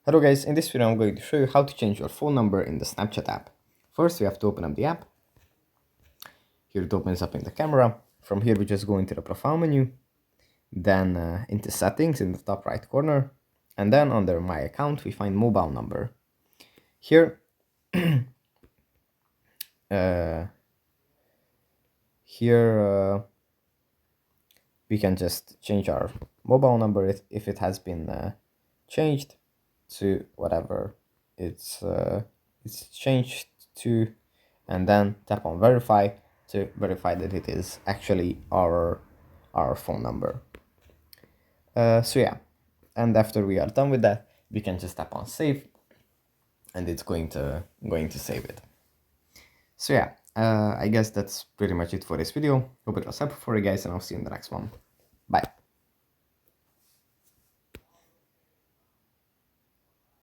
Hello guys, in this video I'm going to show you how to change your phone number in the Snapchat app. First we have to open up the app. Here it opens up in the camera. From here we just go into the profile menu, then into settings in the top right corner, and then under my account we find mobile number. Here, we can just change our mobile number if it has been changed to whatever it's changed to, and then tap on verify to verify that it is actually our phone number. So yeah, and after we are done with that, we can just tap on save, and it's going to save it. So yeah, I guess that's pretty much it for this video. Hope it was helpful for you guys, and I'll see you in the next one. Bye.